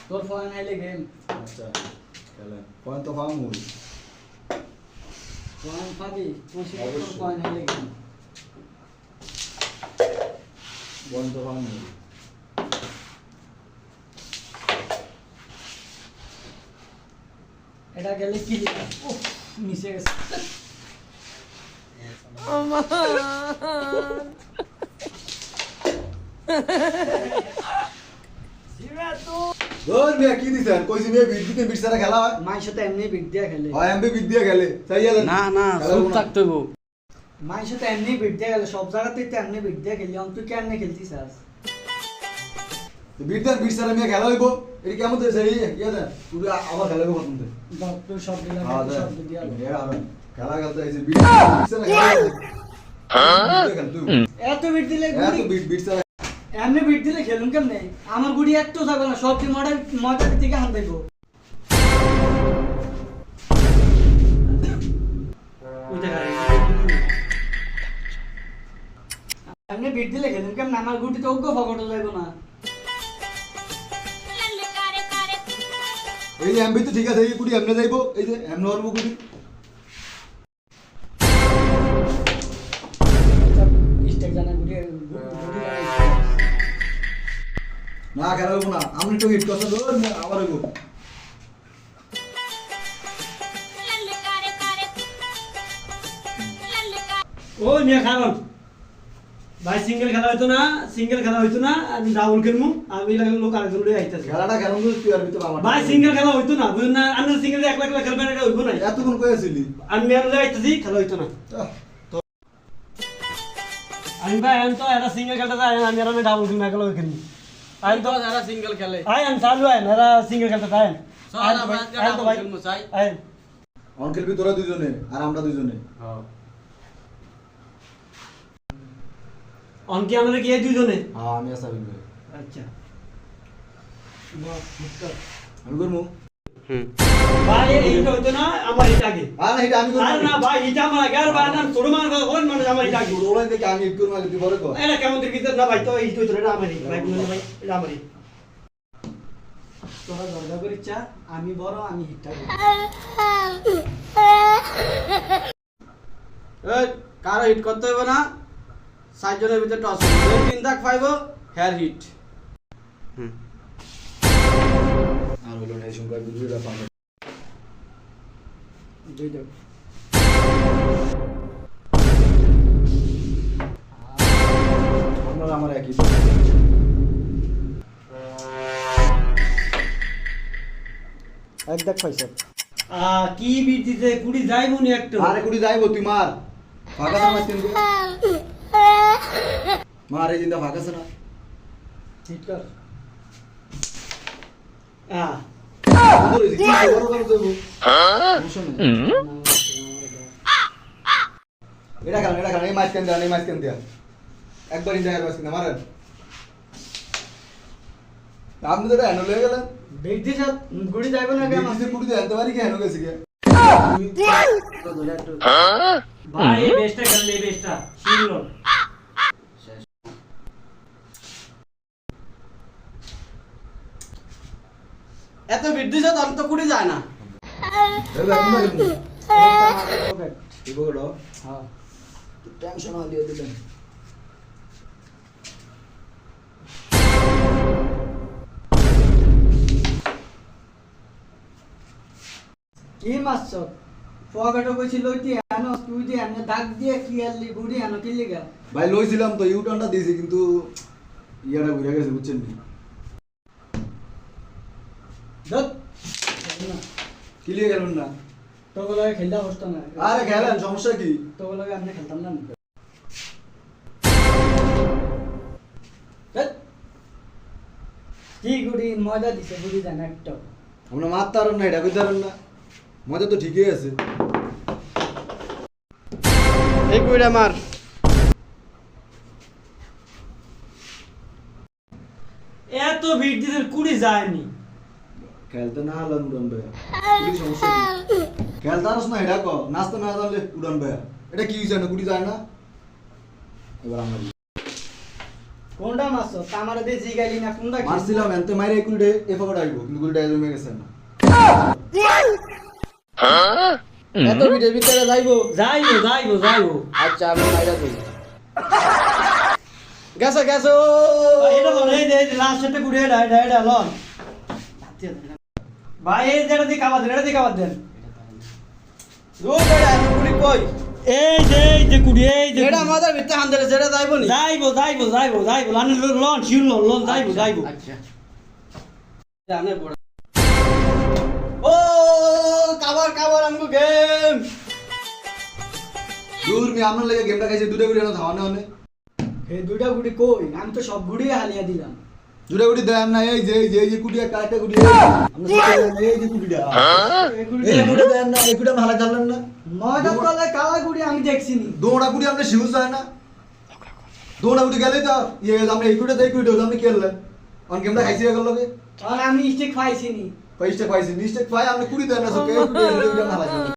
তোর ফোন আইলে গেম আচ্ছা খেলেন পয়েন্ট তো পাবো ফোন পাবি তোর ফোন আইলে গেম পয়েন্ট তো পাবো এটা গেলে কি ও মিশে গেছে দৌড় মিয়া কি দিছেন কইছি মিয়া বিট দিতে বিট সারা খেলা হয় মাইর সাথে এমনি বিট দিয়া খেলে হয় এমবি বিট দিয়ে খেলে তাই গেলেন না না চুপ থাকতে গো মাইর সাথে এমনি বিট দিয়া খেলে সব জায়গাতেই তো এমনি বিট দিয়া খেলি তুই কেমনে খেলতিস আজ বিট দেন বিট সারা মিয়া খেলা হইব এটা কেমন তো সেই ইয়া দেন তুই আবার খেলা হইব পছন্দ ডক্টর সব দিলাম হ্যাঁ সব দিয়া খেলা খেলতে আইছে বিট সারা খেলা হ্যাঁ তুই এত বিট দিলে এত বিট সারা এমনি বিট দিলে খেলুন কেমনে আমার গুড়ি একটু যাবে না সব কি মডেল থেকে হান দেবো এমনি বিট দিলে খেলুন কেমনে আমার গুটি তো অজ্ঞ ফকটে যাইবো না এই যে এমবি তো ঠিক আছে এই কুড়ি এমনে যাইবো এই যে এমনে হরবো কুড়ি স্টেক জানা গুটি না খেলা হইব না আমি তো হিট করতে দৌড় আবার হইব ও নিয়ে খারাপ ভাই সিঙ্গেল খেলা হইতো না আমি ডাবল খেলমু আমি লোক আরেকজন লই আইতাছে খেলাটা কেমন তুই আর ভিতরে আমার ভাই সিঙ্গেল খেলা হইতো না বুঝুন না আমি সিঙ্গেল একলা একলা খেলবেন এটা হইবো না এতক্ষণ কইছিলি আমি মেয়ার লই আইতাছি খেলা হইতো না আমি ভাই আমি তো এরা সিঙ্গেল খেলতে যাই আমি আর ডাবল খেলমু একলা খেলমু আমি তো যারা সিঙ্গেল খেলে আই আমি চালু আই এরা সিঙ্গেল খেলতে যাই সর আমরা ডাবল খেলমু চাই আই অন খেলবি তোরা দুইজনে আর আমরা দুইজনে হ্যাঁ অনকি আমরা কি এই দুইজনে হ্যাঁ আমি আসা বিল আচ্ছা আমি করবো ভাই এইটা হইতো না আমার এটা আগে আর এটা আমি করবো আরে না ভাই এটা আমার আগে আর ভাই না ছোট মানুষ আমার এটা আগে ওলাই থেকে আমি একটু মালি তুই বড় কর এটা কেমন দেখি না ভাই তো এই তো এটা আমারই ভাই বলুন ভাই এটা আমারই তোরা দরজা করে ইচ্ছা আমি বড় আমি হিটটা এই কারো হিট করতে হবে না 60 জনের ভিতরে টস হবে তিন দাগ পাইবো হেয়ার হিট আর হলো না সংখ্যা দুইটা পাবে দুই দাও আমরা আমার একই এক দেখ পয়সা কি বিট দিতে কুড়ি যাইবো নি একটু আরে কুড়ি যাইবো তুই মার ফাঁকা সময় তিন মার এই জিন্দা ফাঁকা আছে না হিট কর এটা খান এই মাছ কেন দেয়া একবার ইন্ডিয়া মাছ কেন মারেন আপনি তো এটা হ্যান্ডল হয়ে গেলেন বেগ দিছ গুড়ি যাইবো না কেন বিটিসি কুড়ি দিয়ে আনতে পারি কি হ্যান্ডল গেছে কি ভাই এই বেস্টটা খেললে এই বেস্টটা শিরলো এত বিট দিছো তো আমি তো কুড়ি যায় না হ্যাঁ টেনশন দিয়ে দিলেন কি মাছ ফগাটো কইছিল তুই আনো তুই যে এনে দাগ দিয়ে কি আনলি গুড়ি আনো কি লিগা ভাই লইছিলাম তো ইউটার্নটা দিয়েছি কিন্তু ইয়াটা ঘুরে গেছে বুঝছেন নি দত কি লিয়ে গেলেন না তোকে লাগে খেলতে বসতো না আরে খেলেন সমস্যা কি তোকে লাগে আমি খেলতাম না কি গুড়ি মজা দিছে গুড়ি জানা একটা আমরা মারতে পারেন না এটা কইতে পারেন না মজা তো ঠিকই আছে এই কুড়িটা মার এত বিট দিতে কুড়ি যায়নি খেলতে না হলেন উড়ান ভাইয়া কি সমস্যা কি খেলতে পারছ না এটা কো নাচতে না জানলে উড়ান ভাইয়া এটা কি হইছে না গুড়ি যায় না এবার আমরা কোনটা মারছো তামারে দিয়ে জিগাইলি না কোনটা কি মারছিলাম এনতে মাইরে এই কুড়িটা এ ফকট আইবো কিন্তু কুড়িটা জমে গেছে না এত ভিডিওর ভিতরে যাইবো যাইবো যাইবো যাইবো আচ্ছা আমি মাইরা দিই গেছো গেছো এটা লন এই যে লাস্ট সেটে গুড়ে এটা এটা লন ভাই এই যেটা দিয়ে খাবার দেন এটা দিয়ে খাবার দেন রোজ এটা পুরি কই এই যে গুড়ি এই যে এটা আমাদের ভিতরে হান্দারে যেটা যাইবো নি যাইবো যাইবো যাইবো যাইবো loan loan sure loan loan যাইবো যাইবো আচ্ছা জানে বড় ও কাবার কাবার আমগো গেম দূর মি আমরা লাগে গেমটা খাইছে দুটা গুড়ি না ধাওয়ানে হনে এই দুইটা গুড়ি কই আমি তো সব গুড়ি হালিয়া দিলাম দুটা গুড়ি দেন না এই যে কুড়ি একটা একটা কুড়ি আমরা সব এই যে কুড়িটা এই গুড়ি এই কুড়ি দেন না এই কুড়ি ভালো জানলেন না ময়দার তলায় কালা গুড়ি আমি দেখছি নি দৌড়া কুড়ি আমরা শিউজ হয় না দৌড়া কুড়ি গেলে তো ইয়ে আমরা এই কুড়িটা এই কুড়িটা আমরা খেললেন অন গেমটা খাইছি গেল লোকে আর আমি স্টিক পাইছি নি পয়সা পাইছি নিশ্চয় পাই আমরা কুড়ি দেন না সকে কুড়ি ভালো